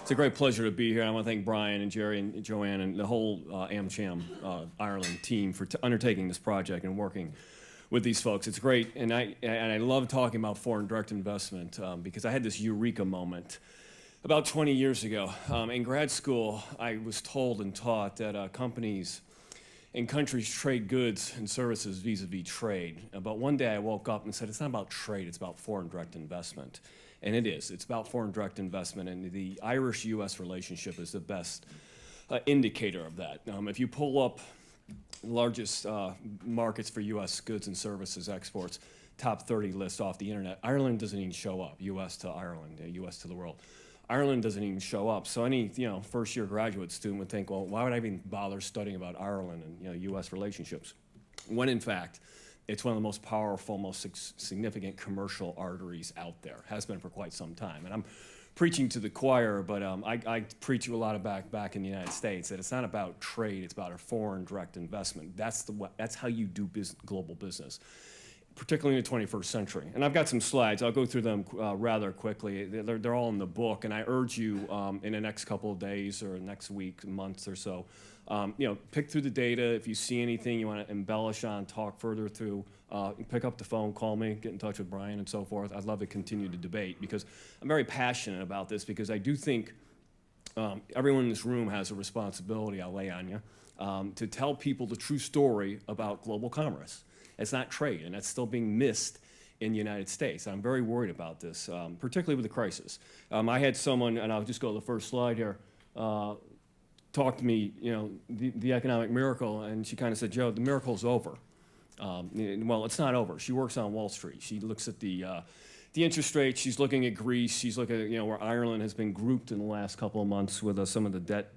It's a great pleasure to be here. I want to thank Brian and Jerry and Joanne and the whole AmCham Ireland team for undertaking this project and working with these folks. It's great, and I love talking about foreign direct investment because I had this eureka moment about 20 years ago. In grad school, I was told and taught that companies and countries trade goods and services vis-a-vis trade. But one day I woke up and said, it's not about trade, it's about foreign direct investment. And it is. It's about foreign direct investment, and the Irish-U.S. relationship is the best indicator of that. If you pull up the largest markets for U.S. goods and services exports, top 30 list off the internet, Ireland doesn't even show up, U.S. to Ireland, U.S. to the world. Ireland doesn't even show up. So any first-year graduate student would think, well, why would I even bother studying about Ireland and U.S. relationships? When in fact, it's one of the most powerful, most significant commercial arteries out there. Has been for quite some time. And I'm preaching to the choir, but I preach a lot of back in the United States that it's not about trade, it's about a foreign direct investment. That's how you do global business, particularly in the 21st century. And I've got some slides. I'll go through them rather quickly. They're all in the book, and I urge you in the next couple of days or next week, months or so, pick through the data. If you see anything you want to embellish on, talk further through, pick up the phone, call me, get in touch with Brian and so forth. I'd love to continue the debate because I'm very passionate about this because I do think everyone in this room has a responsibility, I'll lay on you, to tell people the true story about global commerce. It's not trade, and that's still being missed in the United States. I'm very worried about this, particularly with the crisis. I had someone, and I'll just go to the first slide here, talk to me, the economic miracle, and she kind of said, Joe, the miracle's over. Well, it's not over. She works on Wall Street. She looks at the interest rates. She's looking at Greece. She's looking at where Ireland has been grouped in the last couple of months with some of the debt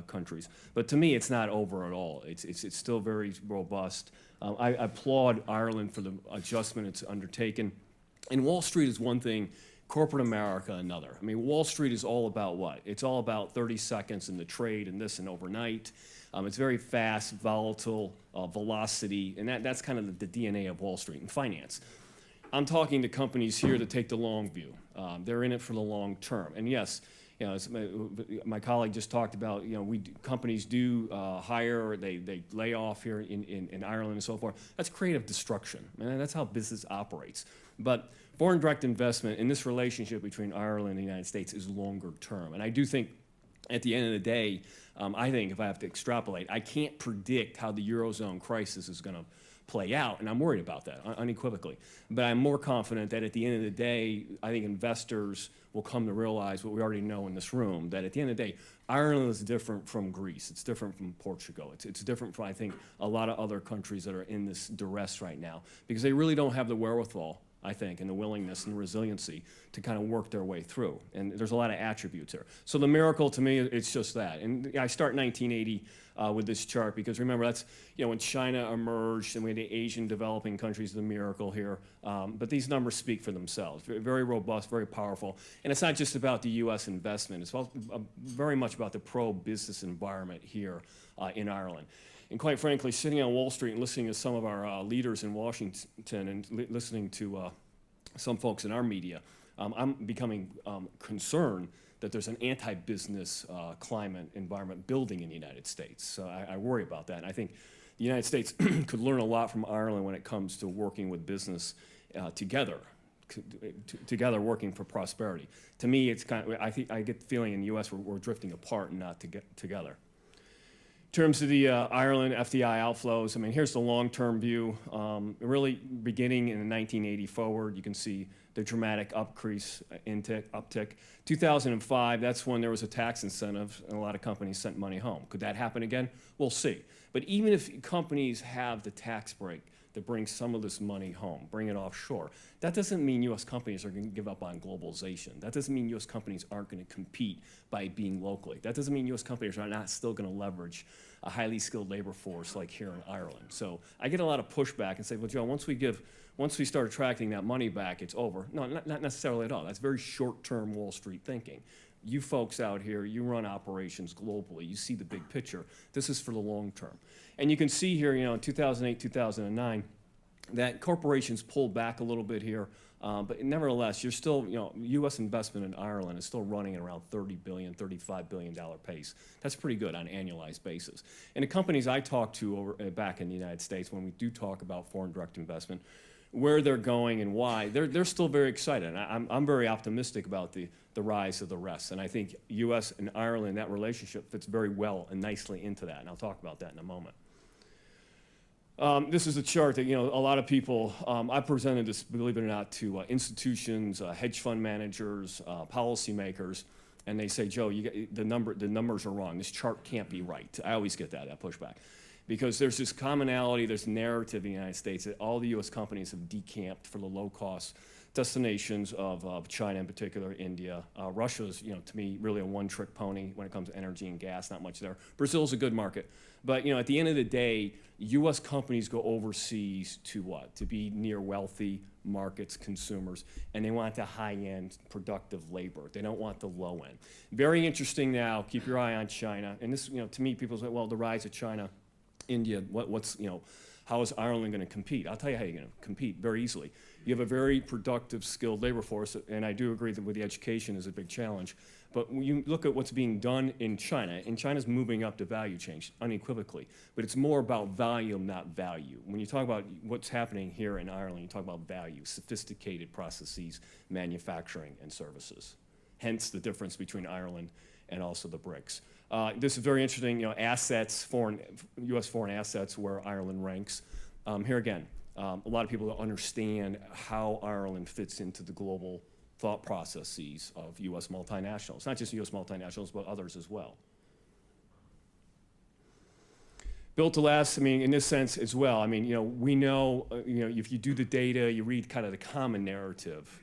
countries. But to me, it's not over at all. It's still very robust. I applaud Ireland for the adjustment it's undertaken. And Wall Street is one thing, corporate America another. I mean, Wall Street is all about what? It's all about 30 seconds in the trade and this and overnight. It's very fast, volatile, velocity, and that's kind of the DNA of Wall Street and finance. I'm talking to companies here that take the long view. They're in it for the long term. And yes, as my colleague just talked about, companies do hire, they lay off here in Ireland and so forth. That's creative destruction, and that's how business operates. But foreign direct investment in this relationship between Ireland and the United States is longer term. And I do think at the end of the day, I think if I have to extrapolate, I can't predict how the Eurozone crisis is going to play out, and I'm worried about that unequivocally. But I'm more confident that at the end of the day, I think investors will come to realize what we already know in this room, that at the end of the day, Ireland is different from Greece. It's different from Portugal. It's different from, I think, a lot of other countries that are in this duress right now because they really don't have the wherewithal, I think, and the willingness and the resiliency to kind of work their way through. And there's a lot of attributes there. So the miracle to me, it's just that. And I start 1980 with this chart because remember, that's when China emerged and we had the Asian developing countries, the miracle here. But these numbers speak for themselves. Very robust, very powerful. And it's not just about the U.S. investment. It's very much about the pro-business environment here in Ireland. And quite frankly, sitting on Wall Street and listening to some of our leaders in Washington and listening to some folks in our media, I'm becoming concerned that there's an anti-business climate environment building in the United States. So I worry about that. And I think the United States could learn a lot from Ireland when it comes to working with business together working for prosperity. To me, it's kind of, I get the feeling in the U.S. we're drifting apart and not together. In terms of the Ireland FDI outflows, I mean, here's the long-term view. Really beginning in 1980 forward, you can see the dramatic uptick. 2005, that's when there was a tax incentive and a lot of companies sent money home. Could that happen again? We'll see. But even if companies have the tax break that brings some of this money home, bring it offshore, that doesn't mean U.S. companies are going to give up on globalization. That doesn't mean U.S. companies aren't going to compete by being locally. That doesn't mean U.S. companies are not still going to leverage a highly skilled labor force like here in Ireland. So I get a lot of pushback and say, well, Joe, once we start attracting that money back, it's over. No, not necessarily at all. That's very short-term Wall Street thinking. You folks out here, you run operations globally. You see the big picture. This is for the long term. And you can see here, in 2008, 2009, that corporations pulled back a little bit here, but nevertheless, you're still, U.S. investment in Ireland is still running at around $30 billion, $35 billion pace. That's pretty good on an annualized basis. And the companies I talk to back in the United States, when we do talk about foreign direct investment, where they're going and why, they're still very excited. And I'm very optimistic about the rise of the rest. And I think U.S. and Ireland, that relationship fits very well and nicely into that. And I'll talk about that in a moment. This is a chart that, a lot of people, I presented this, believe it or not, to institutions, hedge fund managers, policymakers, and they say, Joe, the numbers are wrong. This chart can't be right. I always get that pushback. Because there's this commonality, there's narrative in the United States that all the U.S. companies have decamped for the low-cost destinations of China in particular, India. Russia's, to me, really a one-trick pony when it comes to energy and gas, not much there. Brazil's a good market. But, at the end of the day, U.S. companies go overseas to what? To be near wealthy markets, consumers, and they want the high-end productive labor. They don't want the low end. Very interesting now, keep your eye on China. And this, to me, people say, well, the rise of China, India, how is Ireland going to compete? I'll tell you how you're going to compete very easily. You have a very productive, skilled labor force, and I do agree that with the education is a big challenge. But when you look at what's being done in China, and China's moving up the value chain unequivocally, but it's more about volume, not value. When you talk about what's happening here in Ireland, you talk about value, sophisticated processes, manufacturing, and services. Hence the difference between Ireland and also the BRICS. This is very interesting, assets, U.S. foreign assets, where Ireland ranks. Here again, a lot of people don't understand how Ireland fits into the global thought processes of U.S. multinationals, not just U.S. multinationals, but others as well. Built to last, in this sense as well, we know, if you do the data, you read kind of the common narrative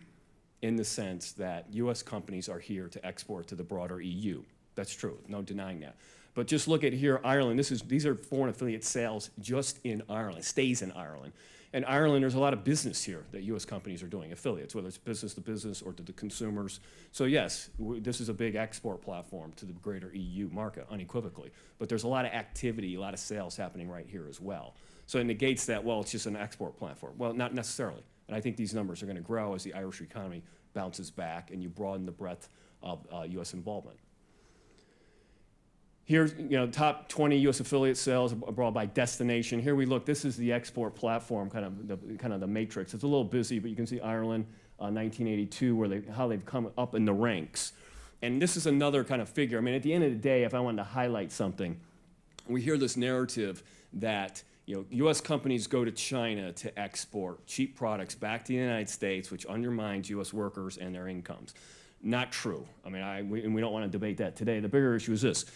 in the sense that U.S. companies are here to export to the broader EU. That's true, no denying that. But just look at here, Ireland, these are foreign affiliate sales just in Ireland, stays in Ireland. And Ireland, there's a lot of business here that U.S. companies are doing, affiliates, whether it's business to business or to the consumers. So yes, this is a big export platform to the greater EU market, unequivocally. But there's a lot of activity, a lot of sales happening right here as well. So it negates that, well, it's just an export platform. Well, not necessarily. And I think these numbers are going to grow as the Irish economy bounces back and you broaden the breadth of U.S. involvement. Here's, top 20 U.S. affiliate sales abroad by destination. Here we look, this is the export platform, kind of the matrix. It's a little busy, but you can see Ireland, 1982, how they've come up in the ranks. And this is another kind of figure. At the end of the day, if I wanted to highlight something, we hear this narrative that U.S. companies go to China to export cheap products back to the United States, which undermines U.S. workers and their incomes. Not true. And we don't want to debate that today. The bigger issue is this.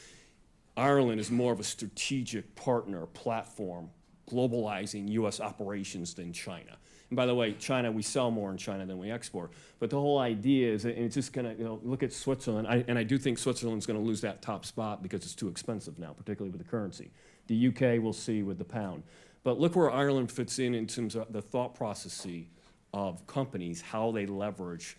Ireland is more of a strategic partner platform globalizing U.S. operations than China. And by the way, China, we sell more in China than we export. But the whole idea is, and it's just going to, look at Switzerland, and I do think Switzerland's going to lose that top spot because it's too expensive now, particularly with the currency. The UK we'll see with the pound. But look where Ireland fits in terms of the thought process of companies, how they leverage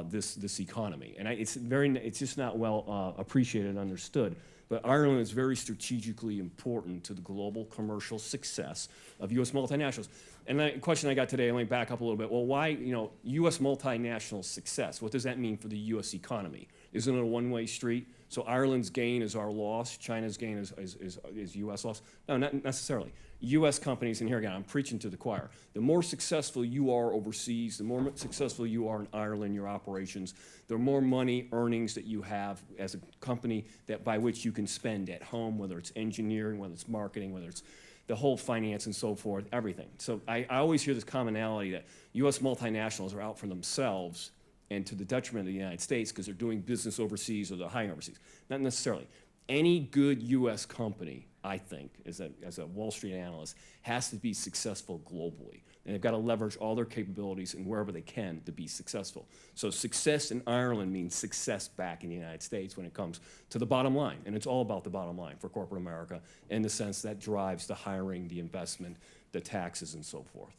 this economy. And it's just not well appreciated and understood. But Ireland is very strategically important to the global commercial success of U.S. multinationals. And the question I got today, let me back up a little bit. Well, why, U.S. multinational success? What does that mean for the U.S. economy? Isn't it a one-way street? So Ireland's gain is our loss, China's gain is U.S. loss? No, not necessarily. U.S. companies, and here again, I'm preaching to the choir, the more successful you are overseas, the more successful you are in Ireland, your operations, the more money, earnings that you have as a company by which you can spend at home, whether it's engineering, whether it's marketing, whether it's the whole finance and so forth, everything. So I always hear this commonality that U.S. multinationals are out for themselves and to the detriment of the United States because they're doing business overseas or they're hiring overseas. Not necessarily. Any good U.S. company, I think, as a Wall Street analyst, has to be successful globally. And they've got to leverage all their capabilities and wherever they can to be successful. So success in Ireland means success back in the United States when it comes to the bottom line. And it's all about the bottom line for corporate America in the sense that drives the hiring, the investment, the taxes, and so forth.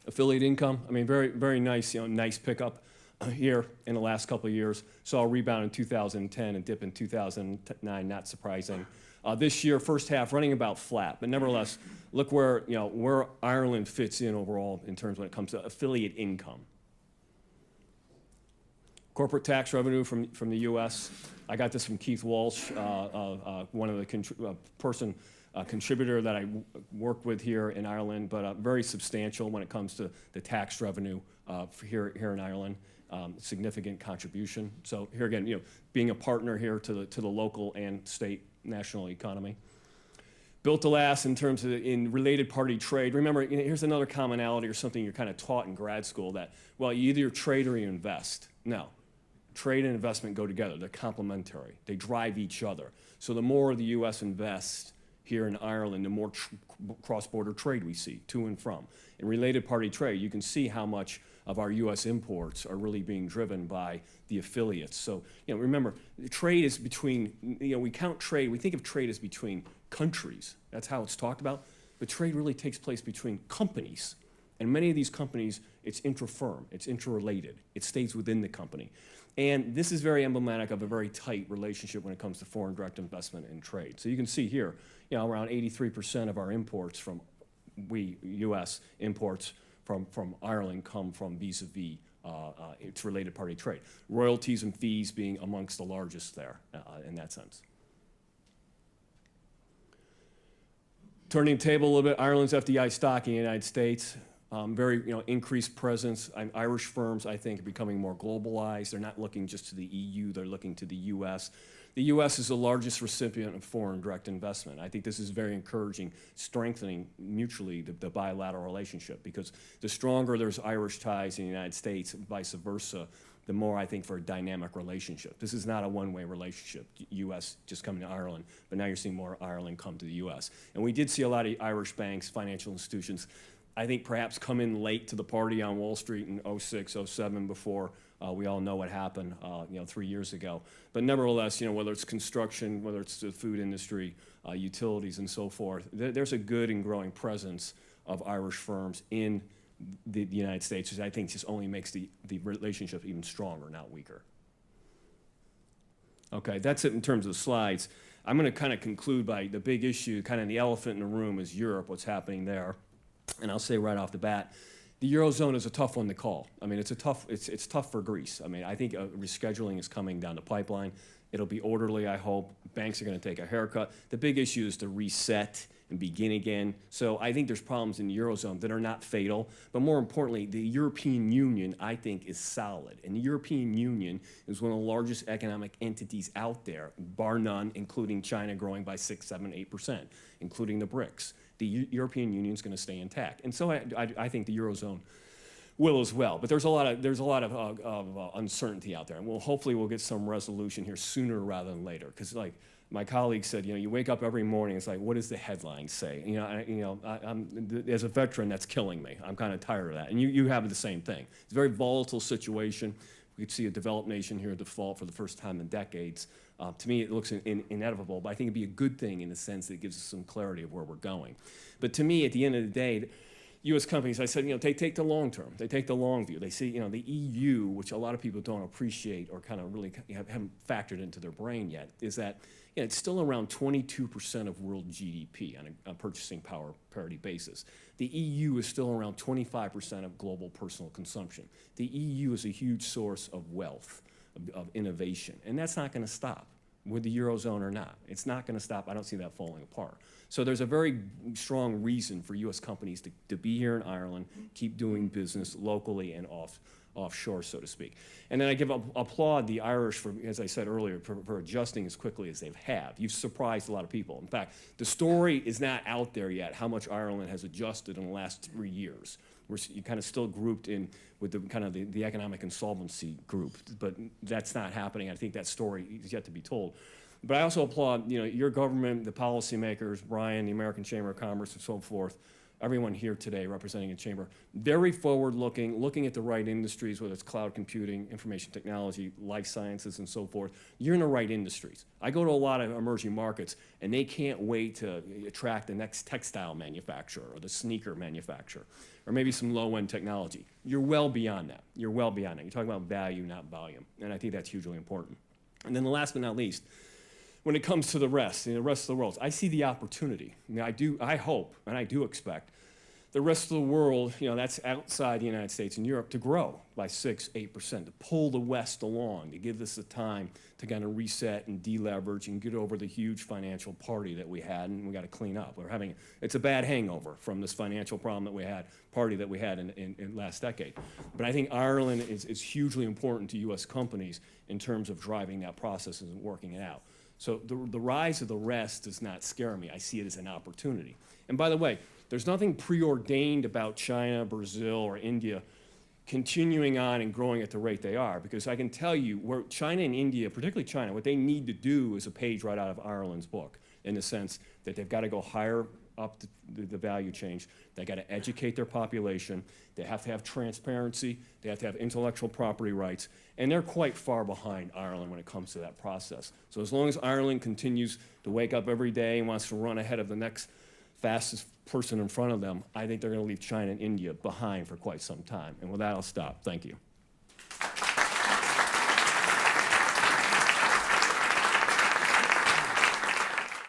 Affiliate income, very, very nice, nice pickup here in the last couple of years. Saw a rebound in 2010 and dip in 2009, not surprising. This year, first half, running about flat, but nevertheless, look where, where Ireland fits in overall in terms when it comes to affiliate income. Corporate tax revenue from the U.S. I got this from Keith Walsh, one of the contributor that I worked with here in Ireland, but very substantial when it comes to the tax revenue here in Ireland. Significant contribution. So here again, being a partner here to the local and state national economy. Built to last in terms of in related party trade. Remember, here's another commonality or something you're kind of taught in grad school that, well, you either trade or you invest. No. Trade and investment go together. They're complementary. They drive each other. So the more the U.S. invests here in Ireland, the more cross-border trade we see to and from. In related party trade, you can see how much of our U.S. imports are really being driven by the affiliates. So, remember, trade is between, we count trade, we think of trade as between countries. That's how it's talked about. But trade really takes place between companies. And many of these companies, it's intra-firm, it's interrelated. It stays within the company. And this is very emblematic of a very tight relationship when it comes to foreign direct investment and trade. So you can see here, around 83% of our imports from U.S. imports from Ireland come from vis-a-vis its related party trade. Royalties and fees being amongst the largest there in that sense. Turning the table a little bit, Ireland's FDI stock in the United States. Very increased presence. Irish firms, I think, are becoming more globalized. They're not looking just to the EU, they're looking to the US. The US is the largest recipient of foreign direct investment. I think this is very encouraging, strengthening mutually the bilateral relationship, because the stronger there's Irish ties in the United States, vice versa, the more I think for a dynamic relationship. This is not a one-way relationship, US just coming to Ireland, but now you're seeing more Ireland come to the US. And we did see a lot of Irish banks, financial institutions, I think perhaps come in late to the party on Wall Street in 06, 07 before we all know what happened 3 years ago. But nevertheless, whether it's construction, whether it's the food industry, utilities and so forth, there's a good and growing presence of Irish firms in the United States, which I think just only makes the relationship even stronger, not weaker. Okay, that's it in terms of the slides. I'm going to kind of conclude by the big issue, kind of the elephant in the room is Europe, what's happening there. And I'll say right off the bat, the Eurozone is a tough one to call. I mean, it's tough for Greece. I mean, I think rescheduling is coming down the pipeline. It'll be orderly, I hope. Banks are going to take a haircut. The big issue is to reset and begin again. So I think there's problems in the Eurozone that are not fatal. But more importantly, the European Union, I think, is solid. And the European Union is one of the largest economic entities out there, bar none, including China growing by 6, 7, 8%, including the BRICS. The European Union is going to stay intact. And so I think the Eurozone will as well. But there's a lot of uncertainty out there. And hopefully we'll get some resolution here sooner rather than later. Because like my colleague said, you wake up every morning, it's like, what does the headline say? As a veteran, that's killing me. I'm kind of tired of that. And you have the same thing. It's a very volatile situation. We could see a developed nation here default for the first time in decades. To me, it looks inevitable, but I think it'd be a good thing in the sense that it gives us some clarity of where we're going. But to me, at the end of the day, U.S. companies, I said, they take the long term. They take the long view. They see, the EU, which a lot of people don't appreciate or kind of really haven't factored into their brain yet, is that it's still around 22% of world GDP on a purchasing power parity basis. The EU is still around 25% of global personal consumption. The EU is a huge source of wealth, of innovation, and that's not going to stop with the Eurozone or not. It's not going to stop. I don't see that falling apart. So there's a very strong reason for U.S. companies to be here in Ireland, keep doing business locally and offshore, so to speak. And then I applaud the Irish for, as I said earlier, for adjusting as quickly as they have. You've surprised a lot of people. In fact, the story is not out there yet how much Ireland has adjusted in the last 3 years. We're kind of still grouped in with the kind of the economic insolvency group, but that's not happening. I think that story is yet to be told. But I also applaud, your government, the policymakers, Brian, the American Chamber of Commerce, and so forth, everyone here today representing a chamber, very forward-looking, looking at the right industries, whether it's cloud computing, information technology, life sciences, and so forth. You're in the right industries. I go to a lot of emerging markets, and they can't wait to attract the next textile manufacturer or the sneaker manufacturer, or maybe some low-end technology. You're well beyond that. You're well beyond that. You're talking about value, not volume, and I think that's hugely important. And then the last but not least, when it comes to the rest, the rest of the world, I see the opportunity. I mean, I hope, and I do expect the rest of the world, that's outside the United States and Europe, to grow by 6-8%, to pull the West along, to give this the time to kind of reset and deleverage and get over the huge financial party that we had, and we got to clean up. It's a bad hangover from this financial problem that we had, party that we had in last decade. But I think Ireland is hugely important to U.S. companies in terms of driving that process and working it out. So the rise of the rest does not scare me. I see it as an opportunity. And by the way, there's nothing preordained about China, Brazil, or India continuing on and growing at the rate they are, because I can tell you where China and India, particularly China, what they need to do is a page right out of Ireland's book, in the sense that they've got to go higher up the value chain. They got to educate their population. They have to have transparency. They have to have intellectual property rights. And they're quite far behind Ireland when it comes to that process. So as long as Ireland continues to wake up every day and wants to run ahead of the next fastest person in front of them, I think they're going to leave China and India behind for quite some time. And with that, I'll stop. Thank you.